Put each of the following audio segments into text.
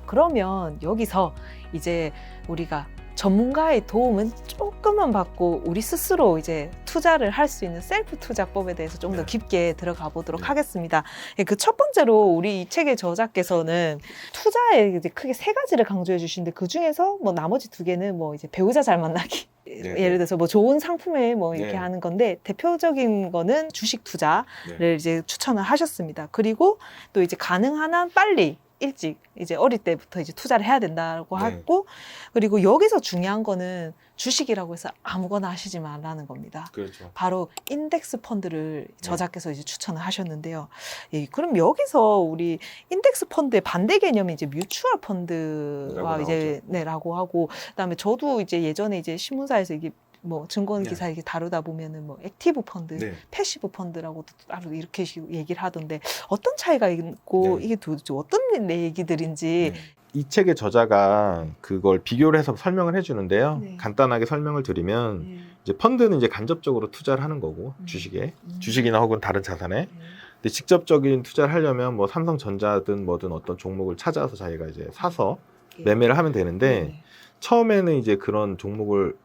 그러면 여기서 이제 우리가 전문가의 도움은 조금만 받고 우리 스스로 이제 투자를 할 수 있는 셀프 투자법에 대해서 좀 더 네. 깊게 들어가 보도록 네. 하겠습니다. 그 첫 번째로 우리 이 책의 저자께서는 투자에 이제 크게 세 가지를 강조해 주시는데 그 중에서 뭐 나머지 두 개는 뭐 이제 배우자 잘 만나기. 네. 예를 들어서 뭐 좋은 상품에 뭐 이렇게 네. 하는 건데 대표적인 거는 주식 투자를 네. 이제 추천을 하셨습니다. 그리고 또 이제 가능한 한 빨리 일찍 이제 어릴 때부터 이제 투자를 해야 된다고 네. 하고 그리고 여기서 중요한 거는 주식이라고 해서 아무거나 하시지 말라는 겁니다. 그렇죠. 바로 인덱스 펀드를 저자께서 이제 추천을 하셨는데요. 예, 그럼 여기서 우리 인덱스 펀드의 반대 개념이 이제 뮤추얼 펀드와 라고 이제 네라고 하고 그다음에 저도 이제 예전에 이제 신문사에서 이게 뭐 증권 기사 이렇게 다루다 보면은 뭐 액티브 펀드, 네. 패시브 펀드라고도 따로 이렇게 얘기를 하던데 어떤 차이가 있고 네. 이게 도대체 어떤 얘기들인지 네. 이 책의 저자가 그걸 비교를 해서 설명을 해주는데요. 네. 간단하게 설명을 드리면 네. 이제 펀드는 이제 간접적으로 투자를 하는 거고 주식에 주식이나 혹은 다른 자산에 근데 직접적인 투자를 하려면 뭐 삼성전자든 뭐든 어떤 종목을 찾아서 자기가 이제 사서 매매를 하면 되는데 처음에는 이제 그런 종목을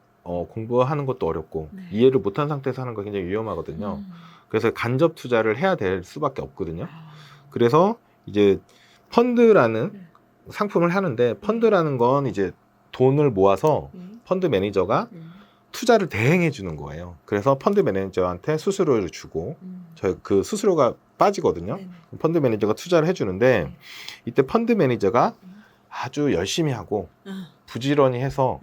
공부하는 것도 어렵고 네. 이해를 못한 상태에서 하는 거 굉장히 위험하거든요. 그래서 간접 투자를 해야 될 수밖에 없거든요. 그래서 이제 펀드라는 네. 상품을 하는데 펀드라는 건 이제 돈을 모아서 펀드 매니저가 투자를 대행해 주는 거예요. 그래서 펀드 매니저한테 수수료를 주고 저희 그 수수료가 빠지거든요. 펀드 매니저가 투자를 해주는데 이때 펀드 매니저가 아주 열심히 하고 부지런히 해서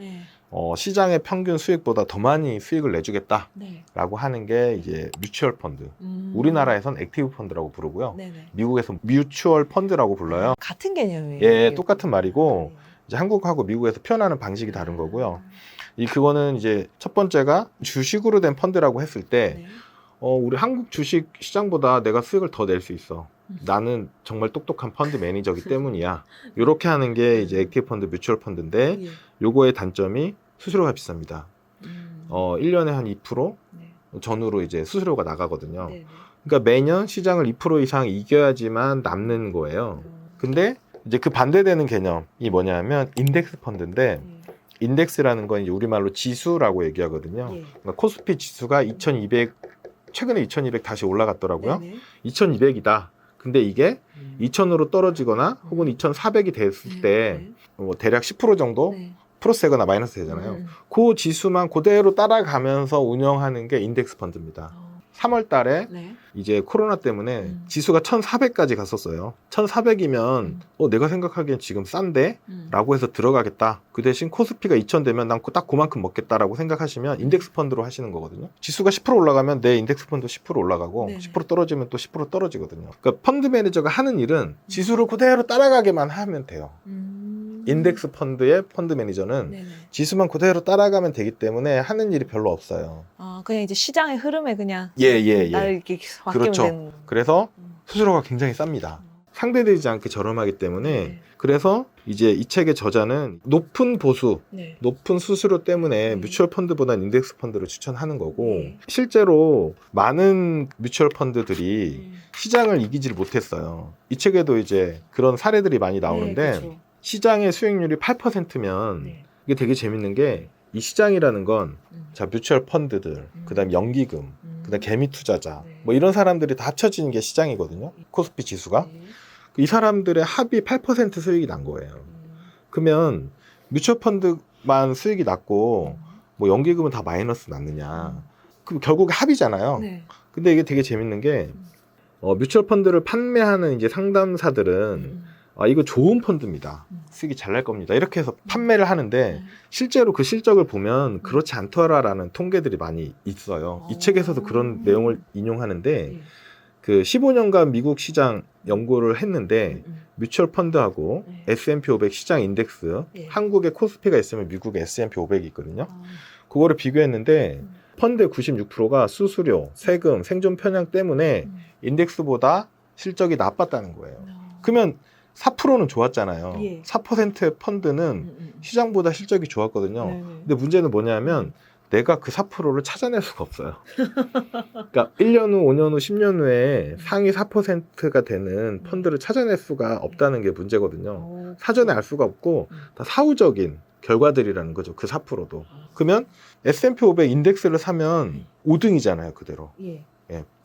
시장의 평균 수익보다 더 많이 수익을 내주겠다라고 하는 게 이제 뮤추얼 펀드. 우리나라에선 액티브 펀드라고 부르고요. 네네. 미국에서 뮤추얼 펀드라고 불러요. 같은 개념이에요. 예, 똑같은 말이고 이제 한국하고 미국에서 표현하는 방식이 다른 거고요. 그거는 이제 첫 번째가 주식으로 된 펀드라고 했을 때 네. 우리 한국 주식 시장보다 내가 수익을 더 낼 수 있어. 나는 정말 똑똑한 펀드 매니저이기 때문이야. 이렇게 하는 게 이제 액티브 펀드, 뮤추얼 펀드인데 예. 요거의 단점이 수수료가 비쌉니다. 1년에 한 2% 네. 전후로 이제 수수료가 나가거든요. 네네. 그러니까 매년 시장을 2% 이상 이겨야지만 남는 거예요. 근데 이제 그 반대되는 개념이 뭐냐면 인덱스 펀드인데 인덱스라는 건 이제 우리말로 지수라고 얘기하거든요. 예. 그러니까 코스피 지수가 2200 최근에 2200 다시 올라갔더라고요. 네네. 2200이다. 근데 이게 2000으로 떨어지거나 혹은 2400이 됐을 때 뭐 대략 10% 정도 네. 플러스 되거나 마이너스 되잖아요. 그 지수만 그대로 따라가면서 운영하는 게 인덱스 펀드입니다. 3월 달에 네. 이제 코로나 때문에 지수가 1400까지 갔었어요. 1400이면 내가 생각하기엔 지금 싼데? 라고 해서 들어가겠다. 그 대신 코스피가 2000 되면 난 딱 그만큼 먹겠다라고 생각하시면 인덱스 펀드로 하시는 거거든요. 지수가 10% 올라가면 내 인덱스 펀드 10% 올라가고 네네. 10% 떨어지면 또 10% 떨어지거든요. 그러니까 펀드 매니저가 하는 일은 지수를 그대로 따라가게만 하면 돼요. 인덱스 펀드의 펀드 매니저는 네네. 지수만 그대로 따라가면 되기 때문에 하는 일이 별로 없어요. 그냥 이제 시장의 흐름에 그냥 예. 나를 이렇게 맡기면 그렇죠. 되는. 그래서 수수료가 굉장히 쌉니다. 상대되지 않게 저렴하기 때문에 네. 그래서 이제 이 책의 저자는 높은 보수, 네. 높은 수수료 때문에 뮤추얼 펀드보다는 인덱스 펀드를 추천하는 거고 네. 실제로 많은 뮤추얼 펀드들이 시장을 이기지를 못했어요. 이 책에도 이제 그런 사례들이 많이 나오는데 네, 그렇죠. 시장의 수익률이 8%면 네. 이게 되게 재밌는 게 이 시장이라는 건 자 뮤추얼 펀드들, 그다음 연기금, 그다음 개미 투자자 네. 뭐 이런 사람들이 다 합쳐지는 게 시장이거든요. 코스피 지수가. 네. 이 사람들의 합이 8% 수익이 난 거예요. 그러면 뮤추얼 펀드만 수익이 났고 뭐 연기금은 다 마이너스 났느냐? 그럼 결국 합이잖아요. 네. 근데 이게 되게 재밌는 게 뮤추얼 펀드를 판매하는 이제 상담사들은 이거 좋은 펀드입니다. 수익이 잘 날 겁니다. 이렇게 해서 판매를 하는데 실제로 그 실적을 보면 그렇지 않더라라는 통계들이 많이 있어요. 이 책에서도 그런 내용을 인용하는데 그 15년간 미국 시장 연구를 했는데 뮤추얼 펀드하고 S&P 500 시장 인덱스 한국에 코스피가 있으면 미국에 S&P 500이 있거든요. 그거를 비교했는데 펀드의 96%가 수수료, 세금, 생존 편향 때문에 인덱스보다 실적이 나빴다는 거예요. 그러면 4%는 좋았잖아요. 예. 4%의 펀드는 시장보다 실적이 좋았거든요. 네. 근데 문제는 뭐냐면 내가 그 4%를 찾아낼 수가 없어요. 그러니까 1년 후, 5년 후, 10년 후에 상위 4%가 되는 펀드를 찾아낼 수가 없다는 게 문제거든요. 사전에 알 수가 없고 다 사후적인 결과들이라는 거죠. 그 4%도. 그러면 S&P 500 인덱스를 사면 5등이잖아요. 그대로. 예.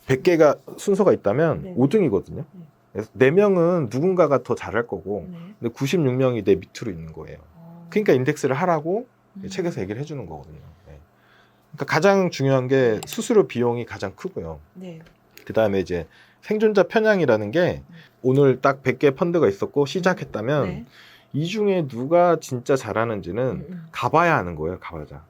100개가 순서가 있다면 네. 5등이거든요. 그래서 4명은 누군가가 더 잘할 거고 네. 근데 96명이 내 밑으로 있는 거예요. 그러니까 인덱스를 하라고 책에서 얘기를 해주는 거거든요. 네. 그러니까 가장 중요한 게 수수료 비용이 가장 크고요. 네. 그 다음에 이제 생존자 편향이라는 게 오늘 딱 100개 펀드가 있었고 시작했다면 네. 이 중에 누가 진짜 잘하는지는 가봐야 하는 거예요. 가봐야.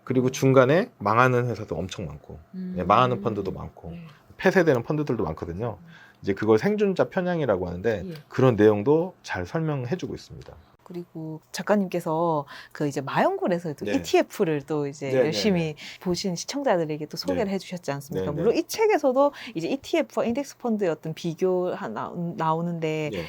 그리고 중간에 망하는 회사도 엄청 많고 망하는 펀드도 많고 네. 폐쇄되는 펀드들도 많거든요. 이제 그걸 생존자 편향이라고 하는데 예. 그런 내용도 잘 설명해주고 있습니다. 그리고 작가님께서 그 이제 마연골에서도 네. ETF를 또 이제 네, 열심히 보신 시청자들에게 또 소개를 네. 해주셨지 않습니까? 네, 네. 물론 이 책에서도 이제 ETF와 인덱스 펀드의 어떤 비교가 나오는데 네.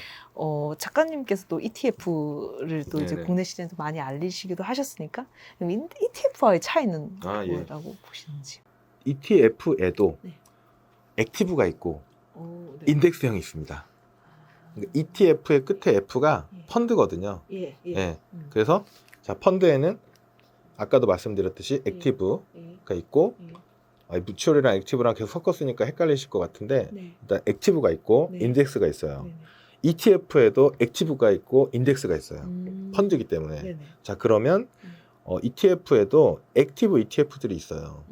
작가님께서도 ETF를 또 이제 네네. 국내 시장에서 많이 알리시기도 하셨으니까 그럼 ETF와의 차이는 예. 뭐라고 보시는지? ETF에도 네. 액티브가 있고 네. 인덱스형이 있습니다. 그러니까 ETF의 끝에 F가 예. 펀드거든요. 예, 예. 예. 그래서 자 펀드에는 아까도 말씀드렸듯이 액티브가 예. 있고 예. 뮤추얼이랑 액티브랑 계속 섞었으니까 헷갈리실 것 같은데 네. 일단 액티브가 있고 네. 인덱스가 있어요. 네네. ETF에도 액티브가 있고 인덱스가 있어요. 펀드이기 때문에. 네네. 자 그러면 ETF에도 액티브 ETF들이 있어요.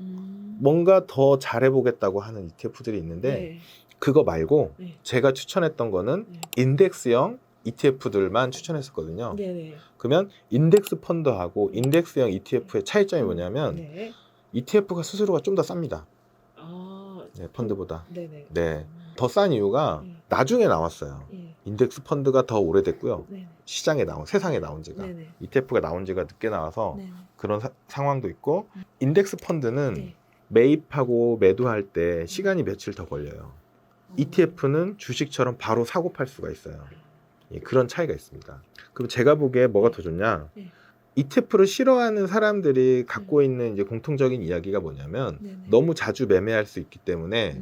뭔가 더 잘해보겠다고 하는 ETF들이 있는데 네. 그거 말고 네. 제가 추천했던 거는 네. 인덱스형 ETF들만 추천했었거든요. 네네. 그러면 인덱스 펀드하고 인덱스형 ETF의 차이점이 뭐냐면 네. ETF가 수수료가 좀 더 쌉니다. 아, 네, 펀드보다. 네네. 네, 더 싼 이유가 나중에 나왔어요. 예. 인덱스 펀드가 더 오래됐고요. 네네. 세상에 나온 지가. 네네. ETF가 나온 지가 늦게 나와서 네네. 그런 상황도 있고 인덱스 펀드는 네. 매입하고 매도할 때 시간이 며칠 더 걸려요. ETF는 주식처럼 바로 사고 팔 수가 있어요. 예, 그런 차이가 있습니다. 그럼 제가 보기에 뭐가 더 좋냐? 네. ETF를 싫어하는 사람들이 갖고 있는 이제 공통적인 이야기가 뭐냐면 네네. 너무 자주 매매할 수 있기 때문에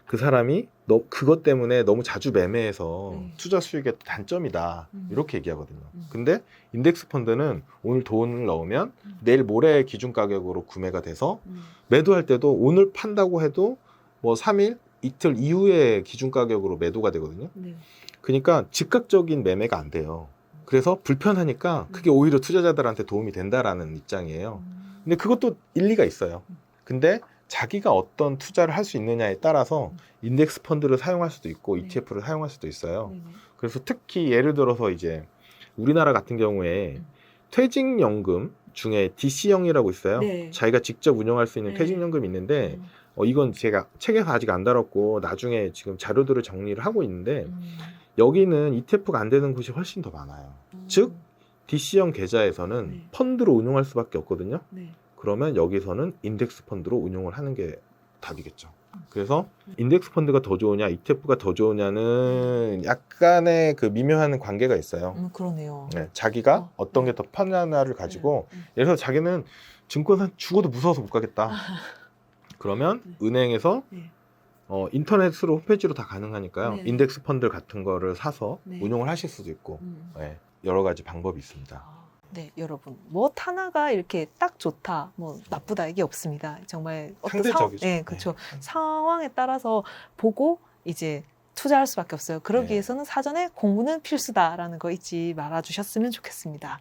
그 사람이 그것 때문에 너무 자주 매매해서 네. 투자 수익의 단점이다 이렇게 얘기하거든요. 근데 인덱스 펀드는 오늘 돈을 넣으면 내일 모레 기준 가격으로 구매가 돼서 매도할 때도 오늘 판다고 해도 뭐 3일 이틀 이후에 기준 가격으로 매도가 되거든요. 네. 그러니까 즉각적인 매매가 안 돼요. 그래서 불편하니까 그게 오히려 투자자들한테 도움이 된다라는 입장이에요. 근데 그것도 일리가 있어요. 근데 자기가 어떤 투자를 할 수 있느냐에 따라서 인덱스 펀드를 사용할 수도 있고 네. ETF를 사용할 수도 있어요. 네네. 그래서 특히 예를 들어서 이제 우리나라 같은 경우에 퇴직연금 중에 DC형이라고 있어요. 네. 자기가 직접 운영할 수 있는 네. 퇴직연금이 있는데 이건 제가 책에서 아직 안 다뤘고 나중에 지금 자료들을 정리를 하고 있는데 여기는 ETF가 안 되는 곳이 훨씬 더 많아요. 즉 DC형 계좌에서는 네. 펀드로 운용할 수밖에 없거든요. 네. 그러면 여기서는 인덱스 펀드로 운용을 하는 게 답이겠죠. 그래서 인덱스 펀드가 더 좋으냐 ETF가 더 좋으냐는 약간의 그 미묘한 관계가 있어요. 그러네요. 네, 자기가 어떤 게 더 편하냐를 가지고 예를 들어 자기는 증권사 죽어도 무서워서 못 가겠다. 그러면 은행에서 네. 인터넷으로 홈페이지로 다 가능하니까요. 네. 인덱스 펀드 같은 거를 사서 네. 운용을 하실 수도 있고 네, 여러 가지 방법이 있습니다. 네, 여러분 뭐 하나가 이렇게 딱 좋다, 뭐 나쁘다 이게 없습니다. 정말 어떤 상대적이죠. 네, 그렇죠. 상황에 따라서 보고 이제 투자할 수밖에 없어요. 그러기 네. 위해서는 사전에 공부는 필수다라는 거 잊지 말아주셨으면 좋겠습니다.